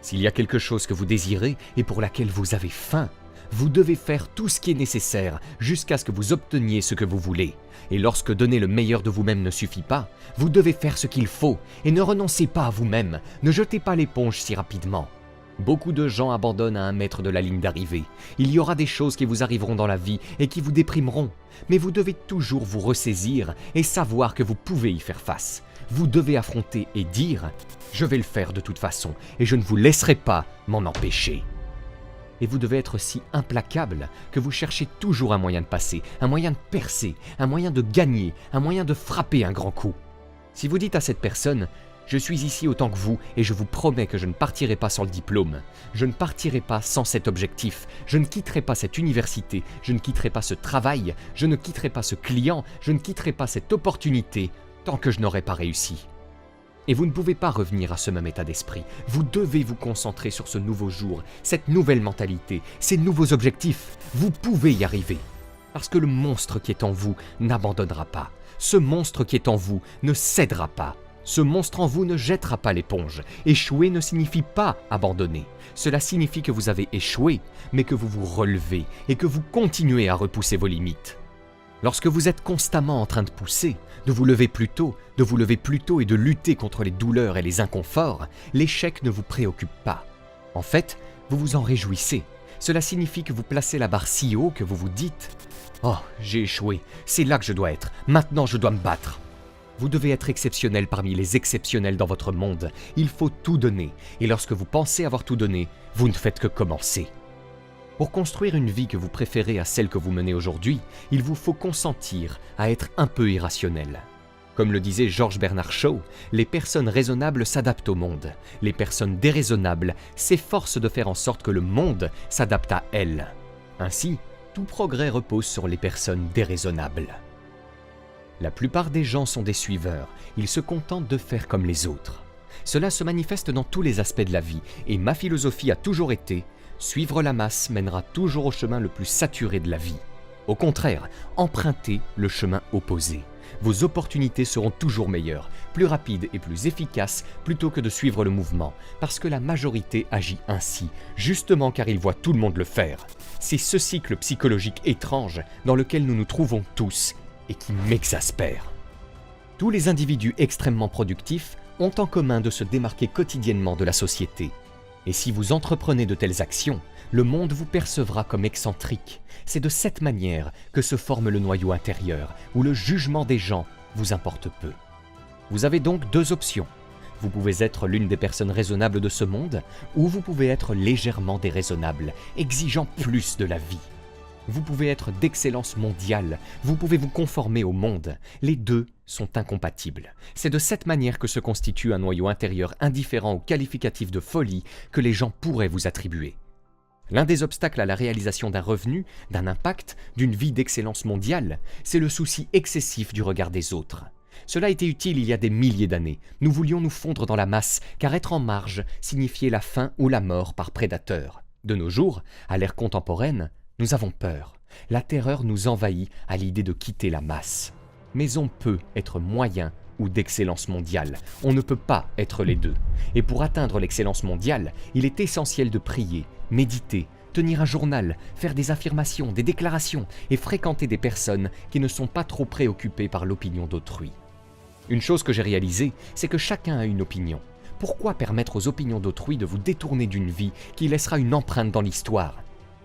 S'il y a quelque chose que vous désirez et pour laquelle vous avez faim, vous devez faire tout ce qui est nécessaire jusqu'à ce que vous obteniez ce que vous voulez. Et lorsque donner le meilleur de vous-même ne suffit pas, vous devez faire ce qu'il faut et ne renoncez pas à vous-même, ne jetez pas l'éponge si rapidement. Beaucoup de gens abandonnent à 1 mètre de la ligne d'arrivée. Il y aura des choses qui vous arriveront dans la vie et qui vous déprimeront, mais vous devez toujours vous ressaisir et savoir que vous pouvez y faire face. Vous devez affronter et dire « Je vais le faire de toute façon et je ne vous laisserai pas m'en empêcher ». Et vous devez être si implacable que vous cherchez toujours un moyen de passer, un moyen de percer, un moyen de gagner, un moyen de frapper un grand coup. Si vous dites à cette personne « Je suis ici autant que vous et je vous promets que je ne partirai pas sans le diplôme, je ne partirai pas sans cet objectif, je ne quitterai pas cette université, je ne quitterai pas ce travail, je ne quitterai pas ce client, je ne quitterai pas cette opportunité tant que je n'aurai pas réussi ». Et vous ne pouvez pas revenir à ce même état d'esprit. Vous devez vous concentrer sur ce nouveau jour, cette nouvelle mentalité, ces nouveaux objectifs. Vous pouvez y arriver. Parce que le monstre qui est en vous n'abandonnera pas. Ce monstre qui est en vous ne cédera pas. Ce monstre en vous ne jettera pas l'éponge. Échouer ne signifie pas abandonner. Cela signifie que vous avez échoué, mais que vous vous relevez et que vous continuez à repousser vos limites. Lorsque vous êtes constamment en train de pousser, de vous lever plus tôt et de lutter contre les douleurs et les inconforts, l'échec ne vous préoccupe pas. En fait, vous vous en réjouissez. Cela signifie que vous placez la barre si haut que vous vous dites « Oh, j'ai échoué, c'est là que je dois être, maintenant je dois me battre ». Vous devez être exceptionnel parmi les exceptionnels dans votre monde. Il faut tout donner, et lorsque vous pensez avoir tout donné, vous ne faites que commencer. Pour construire une vie que vous préférez à celle que vous menez aujourd'hui, il vous faut consentir à être un peu irrationnel. Comme le disait George Bernard Shaw, les personnes raisonnables s'adaptent au monde. Les personnes déraisonnables s'efforcent de faire en sorte que le monde s'adapte à elles. Ainsi, tout progrès repose sur les personnes déraisonnables. La plupart des gens sont des suiveurs, ils se contentent de faire comme les autres. Cela se manifeste dans tous les aspects de la vie, et ma philosophie a toujours été « Suivre la masse mènera toujours au chemin le plus saturé de la vie. Au contraire, empruntez le chemin opposé. Vos opportunités seront toujours meilleures, plus rapides et plus efficaces plutôt que de suivre le mouvement, parce que la majorité agit ainsi, justement car ils voient tout le monde le faire. C'est ce cycle psychologique étrange dans lequel nous nous trouvons tous et qui m'exaspère. Tous les individus extrêmement productifs ont en commun de se démarquer quotidiennement de la société. Et si vous entreprenez de telles actions, le monde vous percevra comme excentrique. C'est de cette manière que se forme le noyau intérieur, où le jugement des gens vous importe peu. Vous avez donc 2 options. Vous pouvez être l'une des personnes raisonnables de ce monde, ou vous pouvez être légèrement déraisonnable, exigeant plus de la vie. Vous pouvez être d'excellence mondiale, vous pouvez vous conformer au monde. Les deux sont incompatibles. C'est de cette manière que se constitue un noyau intérieur indifférent aux qualificatifs de folie que les gens pourraient vous attribuer. L'un des obstacles à la réalisation d'un revenu, d'un impact, d'une vie d'excellence mondiale, c'est le souci excessif du regard des autres. Cela était utile il y a des milliers d'années. Nous voulions nous fondre dans la masse, car être en marge signifiait la faim ou la mort par prédateur. De nos jours, à l'ère contemporaine, nous avons peur. La terreur nous envahit à l'idée de quitter la masse. Mais on peut être moyen ou d'excellence mondiale. On ne peut pas être les deux. Et pour atteindre l'excellence mondiale, il est essentiel de prier, méditer, tenir un journal, faire des affirmations, des déclarations et fréquenter des personnes qui ne sont pas trop préoccupées par l'opinion d'autrui. Une chose que j'ai réalisée, c'est que chacun a une opinion. Pourquoi permettre aux opinions d'autrui de vous détourner d'une vie qui laissera une empreinte dans l'histoire ?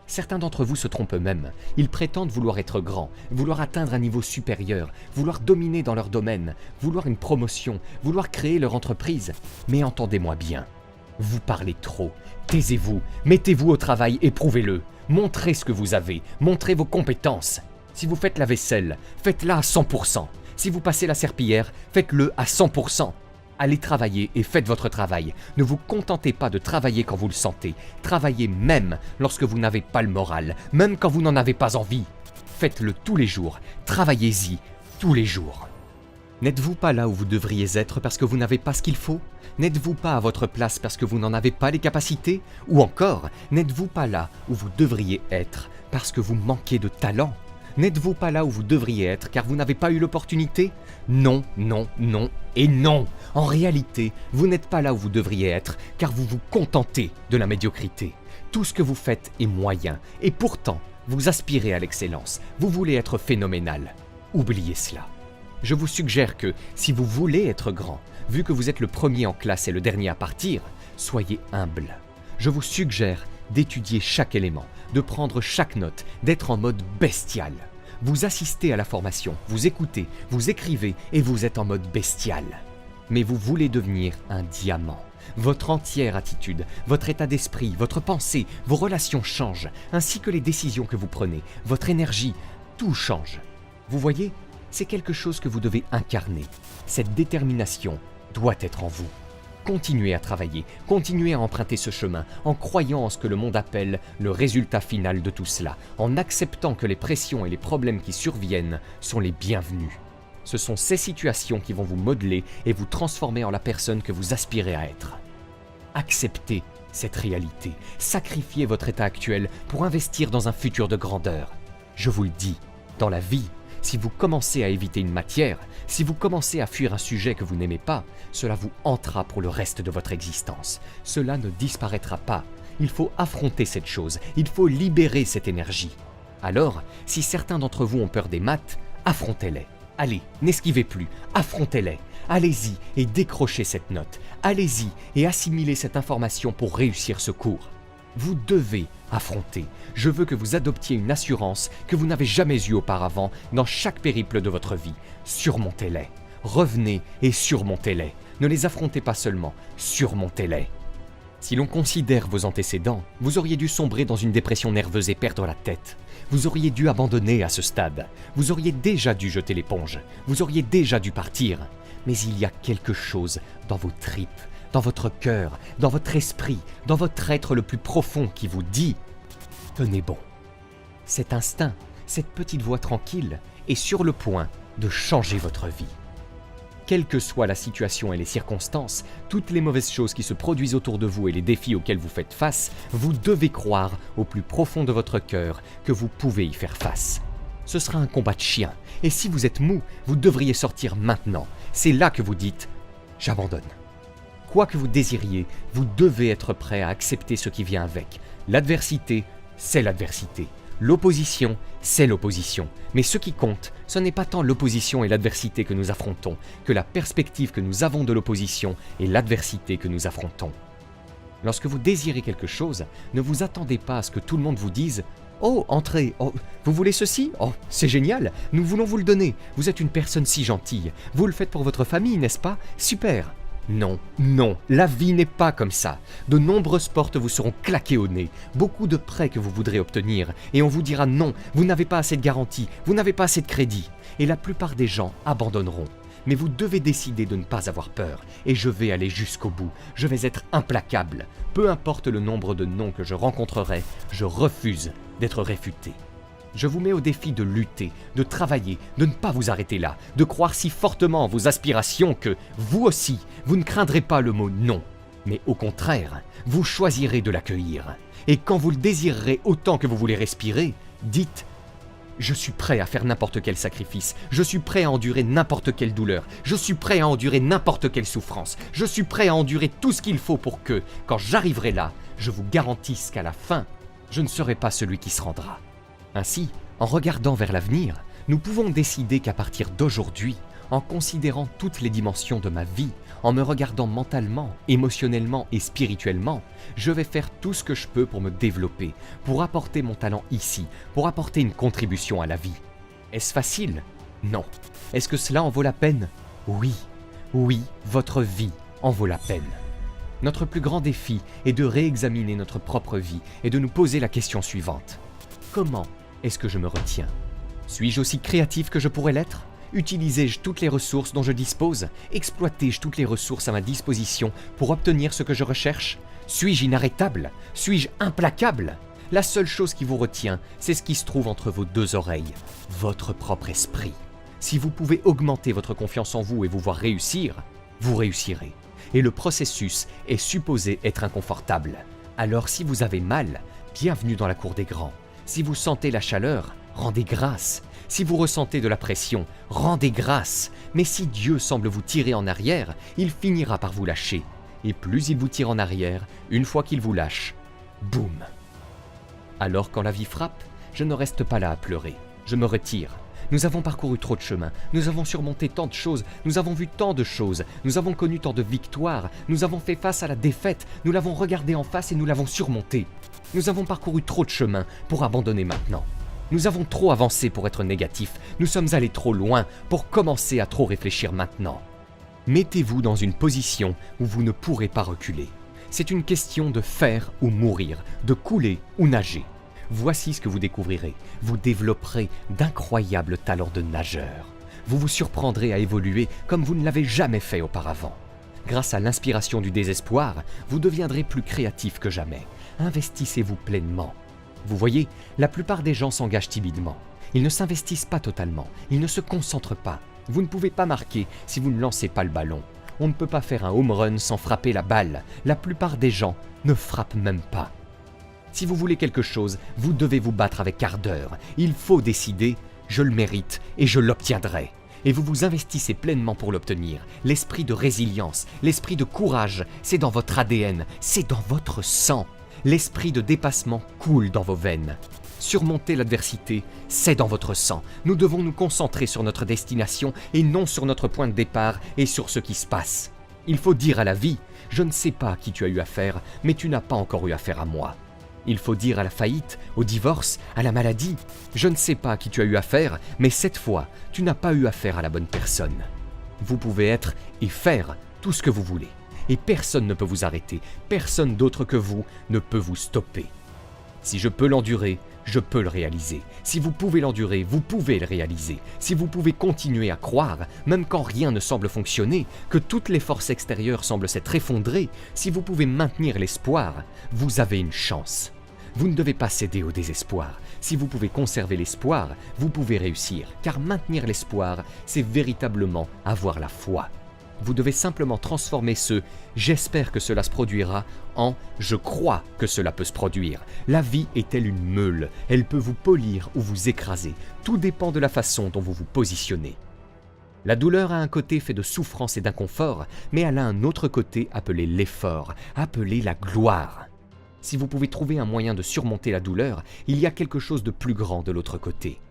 Certains d'entre vous se trompent eux-mêmes. Ils prétendent vouloir être grands, vouloir atteindre un niveau supérieur, vouloir dominer dans leur domaine, vouloir une promotion, vouloir créer leur entreprise. Mais entendez-moi bien, vous parlez trop. Taisez-vous, mettez-vous au travail et prouvez-le. Montrez ce que vous avez, montrez vos compétences. Si vous faites la vaisselle, faites-la à 100%. Si vous passez la serpillière, faites-le à 100%. Allez travailler et faites votre travail. Ne vous contentez pas de travailler quand vous le sentez. Travaillez même lorsque vous n'avez pas le moral, même quand vous n'en avez pas envie. Faites-le tous les jours. Travaillez-y tous les jours. N'êtes-vous pas là où vous devriez être parce que vous n'avez pas ce qu'il faut ? N'êtes-vous pas à votre place parce que vous n'en avez pas les capacités ? Ou encore, n'êtes-vous pas là où vous devriez être parce que vous manquez de talent ? N'êtes-vous pas là où vous devriez être car vous n'avez pas eu l'opportunité? Non, non, non et non. En réalité, vous n'êtes pas là où vous devriez être car vous vous contentez de la médiocrité. Tout ce que vous faites est moyen et pourtant, vous aspirez à l'excellence. Vous voulez être phénoménal. Oubliez cela. Je vous suggère que, si vous voulez être grand, vu que vous êtes le premier en classe et le dernier à partir, soyez humble. Je vous suggère d'étudier chaque élément, de prendre chaque note, d'être en mode bestial. Vous assistez à la formation, vous écoutez, vous écrivez et vous êtes en mode bestial. Mais vous voulez devenir un diamant. Votre entière attitude, votre état d'esprit, votre pensée, vos relations changent, ainsi que les décisions que vous prenez, votre énergie, tout change. Vous voyez, c'est quelque chose que vous devez incarner. Cette détermination doit être en vous. Continuez à travailler, continuez à emprunter ce chemin, en croyant en ce que le monde appelle le résultat final de tout cela, en acceptant que les pressions et les problèmes qui surviennent sont les bienvenus. Ce sont ces situations qui vont vous modeler et vous transformer en la personne que vous aspirez à être. Acceptez cette réalité, sacrifiez votre état actuel pour investir dans un futur de grandeur. Je vous le dis, dans la vie, si vous commencez à éviter une matière, si vous commencez à fuir un sujet que vous n'aimez pas, cela vous hantera pour le reste de votre existence. Cela ne disparaîtra pas. Il faut affronter cette chose, il faut libérer cette énergie. Alors, si certains d'entre vous ont peur des maths, affrontez-les. Allez, n'esquivez plus, affrontez-les. Allez-y et décrochez cette note. Allez-y et assimilez cette information pour réussir ce cours. Vous devez affronter. Je veux que vous adoptiez une assurance que vous n'avez jamais eue auparavant dans chaque périple de votre vie. Surmontez-les. Revenez et surmontez-les. Ne les affrontez pas seulement, surmontez-les. Si l'on considère vos antécédents, vous auriez dû sombrer dans une dépression nerveuse et perdre la tête. Vous auriez dû abandonner à ce stade. Vous auriez déjà dû jeter l'éponge. Vous auriez déjà dû partir. Mais il y a quelque chose dans vos tripes, dans votre cœur, dans votre esprit, dans votre être le plus profond qui vous dit « Tenez bon ». Cet instinct, cette petite voix tranquille est sur le point de changer votre vie. Quelle que soit la situation et les circonstances, toutes les mauvaises choses qui se produisent autour de vous et les défis auxquels vous faites face, vous devez croire au plus profond de votre cœur que vous pouvez y faire face. Ce sera un combat de chien, et si vous êtes mou, vous devriez sortir maintenant. C'est là que vous dites « J'abandonne ». Quoi que vous désiriez, vous devez être prêt à accepter ce qui vient avec. L'adversité, c'est l'adversité. L'opposition, c'est l'opposition. Mais ce qui compte, ce n'est pas tant l'opposition et l'adversité que nous affrontons, que la perspective que nous avons de l'opposition et l'adversité que nous affrontons. Lorsque vous désirez quelque chose, ne vous attendez pas à ce que tout le monde vous dise « Oh, entrez, oh, vous voulez ceci? Oh, c'est génial, nous voulons vous le donner. Vous êtes une personne si gentille. Vous le faites pour votre famille, n'est-ce pas? Super !» Non, non, la vie n'est pas comme ça. De nombreuses portes vous seront claquées au nez, beaucoup de prêts que vous voudrez obtenir, et on vous dira non, vous n'avez pas assez de garantie, vous n'avez pas assez de crédit. Et la plupart des gens abandonneront. Mais vous devez décider de ne pas avoir peur, et je vais aller jusqu'au bout. Je vais être implacable. Peu importe le nombre de noms que je rencontrerai, je refuse d'être réfuté. Je vous mets au défi de lutter, de travailler, de ne pas vous arrêter là, de croire si fortement en vos aspirations que, vous aussi, vous ne craindrez pas le mot « non ». Mais au contraire, vous choisirez de l'accueillir. Et quand vous le désirerez autant que vous voulez respirer, dites « Je suis prêt à faire n'importe quel sacrifice, je suis prêt à endurer n'importe quelle douleur, je suis prêt à endurer n'importe quelle souffrance, je suis prêt à endurer tout ce qu'il faut pour que, quand j'arriverai là, je vous garantisse qu'à la fin, je ne serai pas celui qui se rendra. » Ainsi, en regardant vers l'avenir, nous pouvons décider qu'à partir d'aujourd'hui, en considérant toutes les dimensions de ma vie, en me regardant mentalement, émotionnellement et spirituellement, je vais faire tout ce que je peux pour me développer, pour apporter mon talent ici, pour apporter une contribution à la vie. Est-ce facile? Non. Est-ce que cela en vaut la peine? Oui. Oui, votre vie en vaut la peine. Notre plus grand défi est de réexaminer notre propre vie et de nous poser la question suivante. Comment est-ce que je me retiens? Suis-je aussi créatif que je pourrais l'être? Utilisais-je toutes les ressources dont je dispose? Exploitais-je toutes les ressources à ma disposition pour obtenir ce que je recherche? Suis-je inarrêtable? Suis-je implacable? La seule chose qui vous retient, c'est ce qui se trouve entre vos deux oreilles, votre propre esprit. Si vous pouvez augmenter votre confiance en vous et vous voir réussir, vous réussirez. Et le processus est supposé être inconfortable. Alors si vous avez mal, bienvenue dans la cour des grands. Si vous sentez la chaleur, rendez grâce. Si vous ressentez de la pression, rendez grâce. Mais si Dieu semble vous tirer en arrière, il finira par vous lâcher. Et plus il vous tire en arrière, une fois qu'il vous lâche, boum. Alors quand la vie frappe, je ne reste pas là à pleurer. Je me retire. Nous avons parcouru trop de chemin, nous avons surmonté tant de choses, nous avons vu tant de choses, nous avons connu tant de victoires, nous avons fait face à la défaite, nous l'avons regardé en face et nous l'avons surmonté. Nous avons parcouru trop de chemin pour abandonner maintenant. Nous avons trop avancé pour être négatifs, nous sommes allés trop loin pour commencer à trop réfléchir maintenant. Mettez-vous dans une position où vous ne pourrez pas reculer. C'est une question de faire ou mourir, de couler ou nager. Voici ce que vous découvrirez. Vous développerez d'incroyables talents de nageur. Vous vous surprendrez à évoluer comme vous ne l'avez jamais fait auparavant. Grâce à l'inspiration du désespoir, vous deviendrez plus créatif que jamais. Investissez-vous pleinement. Vous voyez, la plupart des gens s'engagent timidement. Ils ne s'investissent pas totalement, ils ne se concentrent pas. Vous ne pouvez pas marquer si vous ne lancez pas le ballon. On ne peut pas faire un home run sans frapper la balle. La plupart des gens ne frappent même pas. Si vous voulez quelque chose, vous devez vous battre avec ardeur. Il faut décider, je le mérite et je l'obtiendrai. Et vous vous investissez pleinement pour l'obtenir. L'esprit de résilience, l'esprit de courage, c'est dans votre ADN, c'est dans votre sang. L'esprit de dépassement coule dans vos veines. Surmonter l'adversité, c'est dans votre sang. Nous devons nous concentrer sur notre destination et non sur notre point de départ et sur ce qui se passe. Il faut dire à la vie, je ne sais pas à qui tu as eu affaire, mais tu n'as pas encore eu affaire à moi. Il faut dire à la faillite, au divorce, à la maladie, je ne sais pas à qui tu as eu affaire, mais cette fois, tu n'as pas eu affaire à la bonne personne. Vous pouvez être et faire tout ce que vous voulez. Et personne ne peut vous arrêter, personne d'autre que vous ne peut vous stopper. Si je peux l'endurer, je peux le réaliser. Si vous pouvez l'endurer, vous pouvez le réaliser. Si vous pouvez continuer à croire, même quand rien ne semble fonctionner, que toutes les forces extérieures semblent s'être effondrées, si vous pouvez maintenir l'espoir, vous avez une chance. Vous ne devez pas céder au désespoir. Si vous pouvez conserver l'espoir, vous pouvez réussir, car maintenir l'espoir, c'est véritablement avoir la foi. Vous devez simplement transformer ce « j'espère que cela se produira » en « je crois que cela peut se produire ». La vie est telle une meule, elle peut vous polir ou vous écraser. Tout dépend de la façon dont vous vous positionnez. La douleur a un côté fait de souffrance et d'inconfort, mais elle a un autre côté appelé l'effort, appelé la gloire. Si vous pouvez trouver un moyen de surmonter la douleur, il y a quelque chose de plus grand de l'autre côté.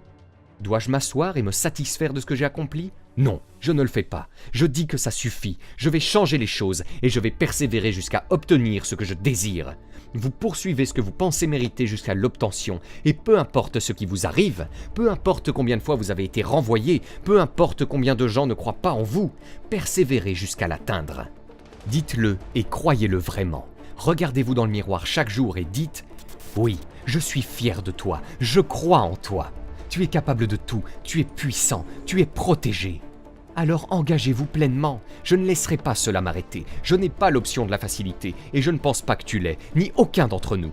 Dois-je m'asseoir et me satisfaire de ce que j'ai accompli ? Non, je ne le fais pas. Je dis que ça suffit. Je vais changer les choses et je vais persévérer jusqu'à obtenir ce que je désire. Vous poursuivez ce que vous pensez mériter jusqu'à l'obtention. Et peu importe ce qui vous arrive, peu importe combien de fois vous avez été renvoyé, peu importe combien de gens ne croient pas en vous, persévérez jusqu'à l'atteindre. Dites-le et croyez-le vraiment. Regardez-vous dans le miroir chaque jour et dites « Oui, je suis fier de toi, je crois en toi. Tu es capable de tout, tu es puissant, tu es protégé. » Alors engagez-vous pleinement. Je ne laisserai pas cela m'arrêter. Je n'ai pas l'option de la facilité et je ne pense pas que tu l'aies, ni aucun d'entre nous.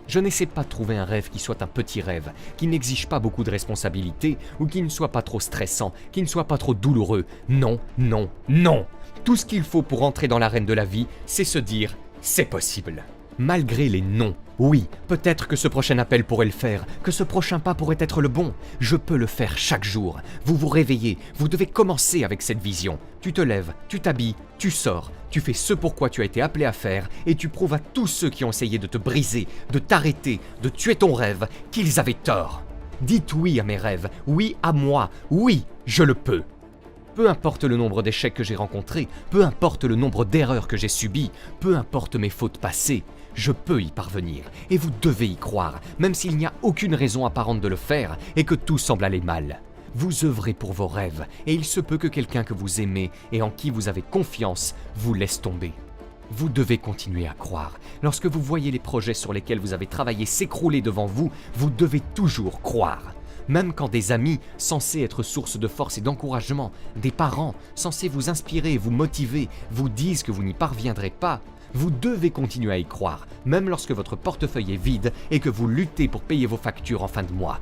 Je n'essaie pas de trouver un rêve qui soit un petit rêve, qui n'exige pas beaucoup de responsabilités ou qui ne soit pas trop stressant, qui ne soit pas trop douloureux. Non, non, non. Tout ce qu'il faut pour entrer dans l'arène de la vie, c'est se dire « c'est possible ». Malgré les non, oui, peut-être que ce prochain appel pourrait le faire, que ce prochain pas pourrait être le bon. Je peux le faire chaque jour. Vous vous réveillez, vous devez commencer avec cette vision. Tu te lèves, tu t'habilles, tu sors, tu fais ce pourquoi tu as été appelé à faire et tu prouves à tous ceux qui ont essayé de te briser, de t'arrêter, de tuer ton rêve, qu'ils avaient tort. Dites oui à mes rêves, oui à moi, oui, je le peux. Peu importe le nombre d'échecs que j'ai rencontrés, peu importe le nombre d'erreurs que j'ai subies, peu importe mes fautes passées, je peux y parvenir, et vous devez y croire, même s'il n'y a aucune raison apparente de le faire et que tout semble aller mal. Vous œuvrez pour vos rêves, et il se peut que quelqu'un que vous aimez et en qui vous avez confiance vous laisse tomber. Vous devez continuer à croire. Lorsque vous voyez les projets sur lesquels vous avez travaillé s'écrouler devant vous, vous devez toujours croire. Même quand des amis, censés être source de force et d'encouragement, des parents, censés vous inspirer et vous motiver, vous disent que vous n'y parviendrez pas, vous devez continuer à y croire, même lorsque votre portefeuille est vide et que vous luttez pour payer vos factures en fin de mois.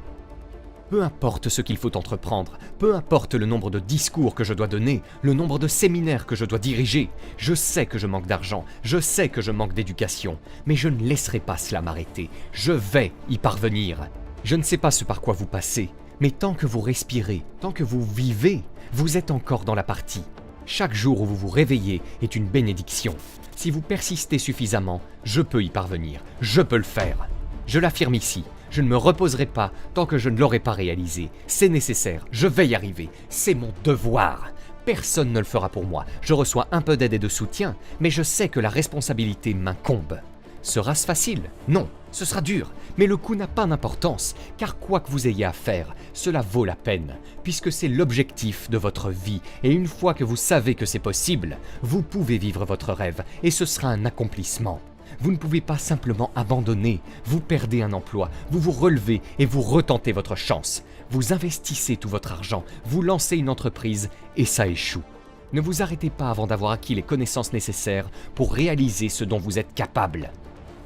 Peu importe ce qu'il faut entreprendre, peu importe le nombre de discours que je dois donner, le nombre de séminaires que je dois diriger, je sais que je manque d'argent, je sais que je manque d'éducation, mais je ne laisserai pas cela m'arrêter, je vais y parvenir. Je ne sais pas ce par quoi vous passez, Mais tant que vous respirez, tant que vous vivez, vous êtes encore dans la partie. Chaque jour où vous vous réveillez est une bénédiction. Si vous persistez suffisamment, je peux y parvenir, je peux le faire. Je l'affirme ici, je ne me reposerai pas tant que je ne l'aurai pas réalisé. C'est nécessaire, je vais y arriver, c'est mon devoir. Personne ne le fera pour moi, je reçois un peu d'aide et de soutien, mais je sais que la responsabilité m'incombe. Sera-ce facile? Non, ce sera dur, mais le coût n'a pas d'importance, car quoi que vous ayez à faire, cela vaut la peine, puisque c'est l'objectif de votre vie, et une fois que vous savez que c'est possible, vous pouvez vivre votre rêve, et ce sera un accomplissement. Vous ne pouvez pas simplement abandonner, vous perdez un emploi, vous vous relevez et vous retentez votre chance. Vous investissez tout votre argent, vous lancez une entreprise, et ça échoue. Ne vous arrêtez pas avant d'avoir acquis les connaissances nécessaires pour réaliser ce dont vous êtes capable.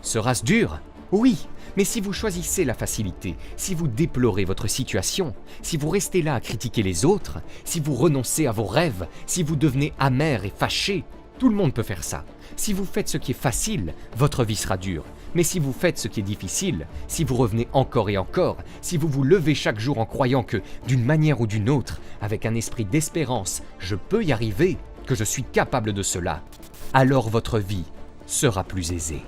Sera-ce dur? Oui, mais si vous choisissez la facilité, si vous déplorez votre situation, si vous restez là à critiquer les autres, si vous renoncez à vos rêves, si vous devenez amer et fâché, tout le monde peut faire ça. Si vous faites ce qui est facile, votre vie sera dure. Mais si vous faites ce qui est difficile, si vous revenez encore et encore, si vous vous levez chaque jour en croyant que, d'une manière ou d'une autre, avec un esprit d'espérance, je peux y arriver, que je suis capable de cela, alors votre vie sera plus aisée.